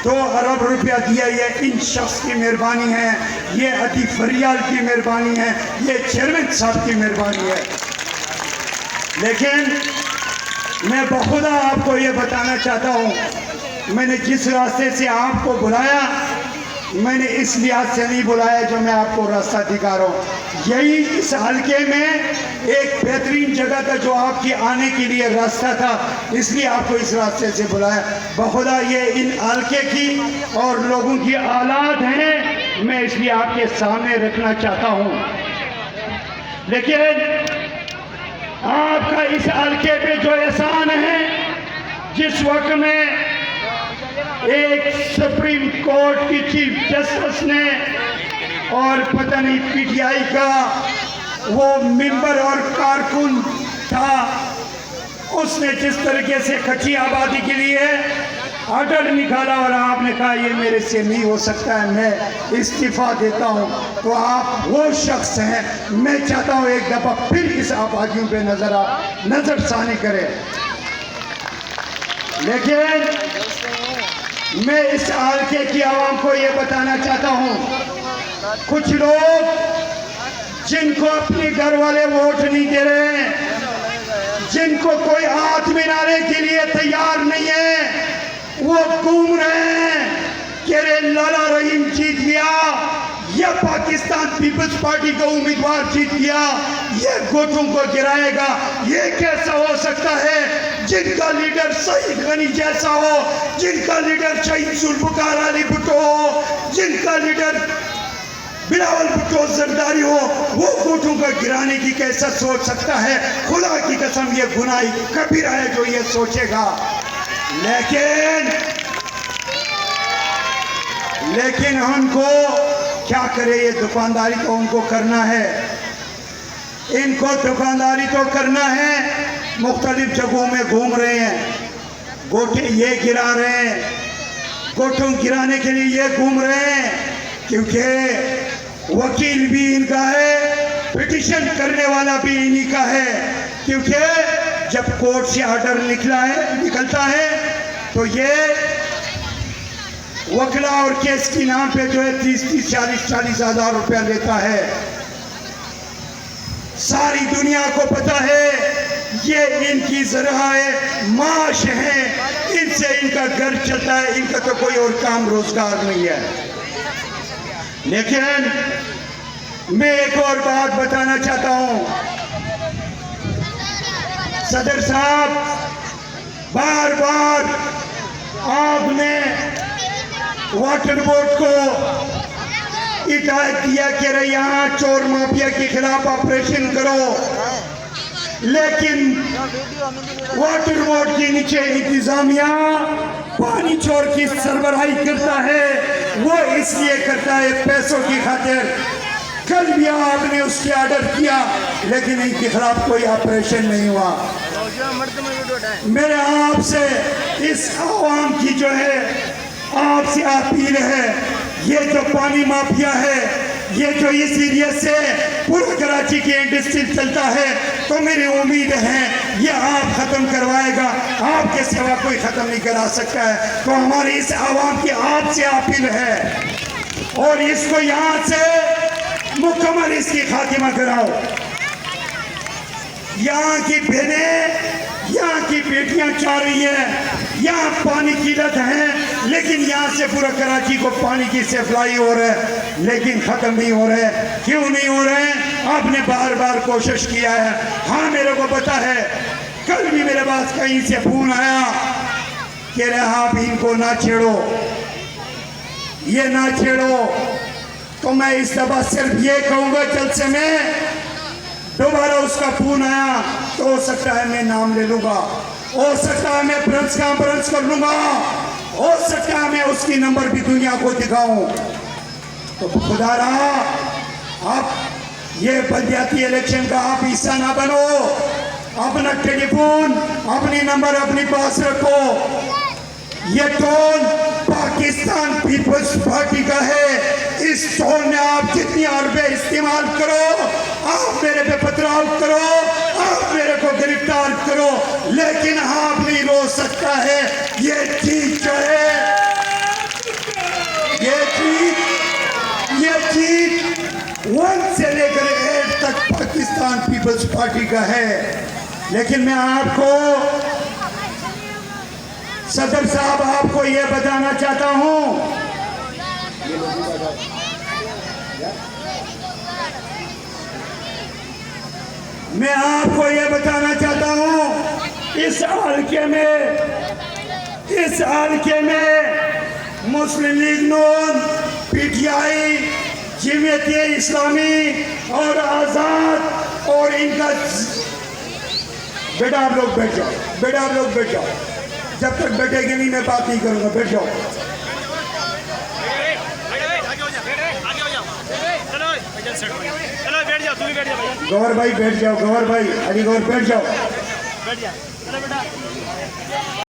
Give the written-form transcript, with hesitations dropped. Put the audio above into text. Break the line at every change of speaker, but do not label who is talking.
2 अरब रुपया दिया, ये इन शख्स की मेहरबानी है, ये अतीफ फरियाल की मेहरबानी है, ये चेयरमैन साहब की मेहरबानी है। लेकिन मैं बखुदा आपको ये बताना चाहता हूँ, मैंने जिस रास्ते से आपको बुलाया, मैंने इस लिहाज से नहीं बुलाया जो मैं आपको रास्ता दिखा रहा हूँ। यही इस हल्के में एक बेहतरीन जगह था जो आपके आने के लिए रास्ता था, इसलिए आपको इस रास्ते से बुलाया। बखुदा ये इन हल्के की और लोगों की औलाद हैं, मैं इसलिए आपके सामने रखना चाहता हूँ। लेकिन आपका इस हल्के पे जो एहसान है, जिस वक्त में एक सुप्रीम कोर्ट की चीफ जस्टिस ने और पता नहीं पीटीआई का वो मेंबर और कारकुन था, उसने जिस तरीके से कच्ची आबादी के लिए ऑर्डर निकाला और आपने कहा ये मेरे से नहीं हो सकता है, मैं इस्तीफा देता हूं, तो आप वो शख्स हैं। मैं चाहता हूं एक दफा फिर इस आबादियों पे नजरसानी करें। लेकिन मैं इस हल्के की आवाम को ये बताना चाहता हूँ, कुछ लोग जिनको अपने घर वाले वोट नहीं दे रहे हैं, जिनको कोई हाथ मिलाने के लिए तैयार नहीं है, वो घूम रहे हैं कि अरे लाला रहीम जीत गया या पाकिस्तान पीपल्स पार्टी का उम्मीदवार जीत गया, ये गोटों को गिराएगा। ये कैसा हो सकता है जिनका लीडर सईद गनी जैसा हो, जिनका लीडर शहीद जुल्फकार अली भुट्टो हो, जिनका लीडर बिलावल भुट्टो जरदारी हो, वो गोटों को गिराने की कैसा सोच सकता है? खुदा की कसम ये गुनाही कबीरा है जो ये सोचेगा। लेकिन उनको क्या करे, ये दुकानदारी तो उनको करना है, इनको दुकानदारी तो करना है। मुख्तलिफ जगहों में घूम रहे हैं, गोटे ये गिरा रहे हैं, गोटों गिराने के लिए ये घूम रहे हैं, क्योंकि वकील भी इनका है, पिटिशन करने वाला भी इन्हीं का है। क्योंकि जब कोर्ट से ऑर्डर निकलता है तो ये वकला और केस के नाम पे जो है 30-30, 40-40 हज़ार रुपया लेता है। सारी दुनिया को पता है ये इनकी ज़राए माश है, इनसे इनका घर चलता है, इनका तो कोई और काम रोजगार नहीं है। लेकिन मैं एक और बात बताना चाहता हूं, सदर साहब, बार बार आपने वाटर बोर्ड को हिदायत दिया कि रे यहाँ चोर माफिया के खिलाफ ऑपरेशन करो, लेकिन वाटर बोर्ड के नीचे इंतजामिया पानी चोर की सरबराही करता है। वो इसलिए करता है पैसों की खातिर। कल भी आपने उसके ऑर्डर किया, लेकिन इनके खिलाफ कोई ऑपरेशन नहीं हुआ। मेरे आपसे इस आवाम की जो है आपसे अपील है, ये जो पानी माफिया है, ये जो इस एरिया से पूरा कराची की इंडस्ट्री चलता है, तो मेरी उम्मीद है ये आप खत्म करवाएगा, आपके सिवा कोई खत्म नहीं करा सकता है। तो हमारी इस आवाम की आपसे अपील है, और इसको यहाँ से मुकम्मल इसकी खातिमा कराओ। यहाँ की बहनें, यहाँ की बेटियां चाह रही हैं, यहाँ पानी की किल्लत है, लेकिन यहाँ से पूरा कराची को पानी की सप्लाई हो रहा है, लेकिन ख़त्म नहीं हो रहा है। क्यों नहीं हो रहे हैं? आपने बार बार कोशिश किया है। हाँ, मेरे को पता है, कल भी मेरे पास कहीं से फोन आया कि रे आप इनको ना छेड़ो, ये ना छेड़ो। तो मैं इस दफा सिर्फ ये कहूँगा, जलसे में दोबारा उसका फोन आया तो हो सकता है मैं नाम ले लूँगा, हो सकता है मैं प्रेस कॉन्फ्रेंस कर लूँगा, हो सकता है मैं उसकी नंबर भी दुनिया को दिखाऊं। तो खुदा रहा, आप ये बलदियाती इलेक्शन का आप हिस्सा ना बनो। अपना टेलीफोन, अपनी नंबर अपने पास रखो। ये टोन पाकिस्तान पीपल्स पार्टी का है। इस टोन में आप जितनी अरबे इस्तेमाल करो, आप मेरे पे पथराव करो, आप मेरे को गिरफ्तार करो, लेकिन आप नहीं रोक सकता है ये चीज जो है पीपल्स पार्टी का है। लेकिन मैं आपको सदर साहब आपको यह बताना चाहता हूं, मैं आपको यह बताना चाहता हूं, इस हल्के में मुस्लिम लीग नून, पीटीआई, जमीयत इस्लामी और आज़ाद और इनका, बेटा आप लोग बैठ जाओ, बेटा आप लोग बैठ जाओ, जब तक बैठेंगे नहीं मैं बात नहीं करूंगा, बैठ जाओ। गौर भाई बैठ जाओ, गौर भाई, अली गौर बैठ जाओ।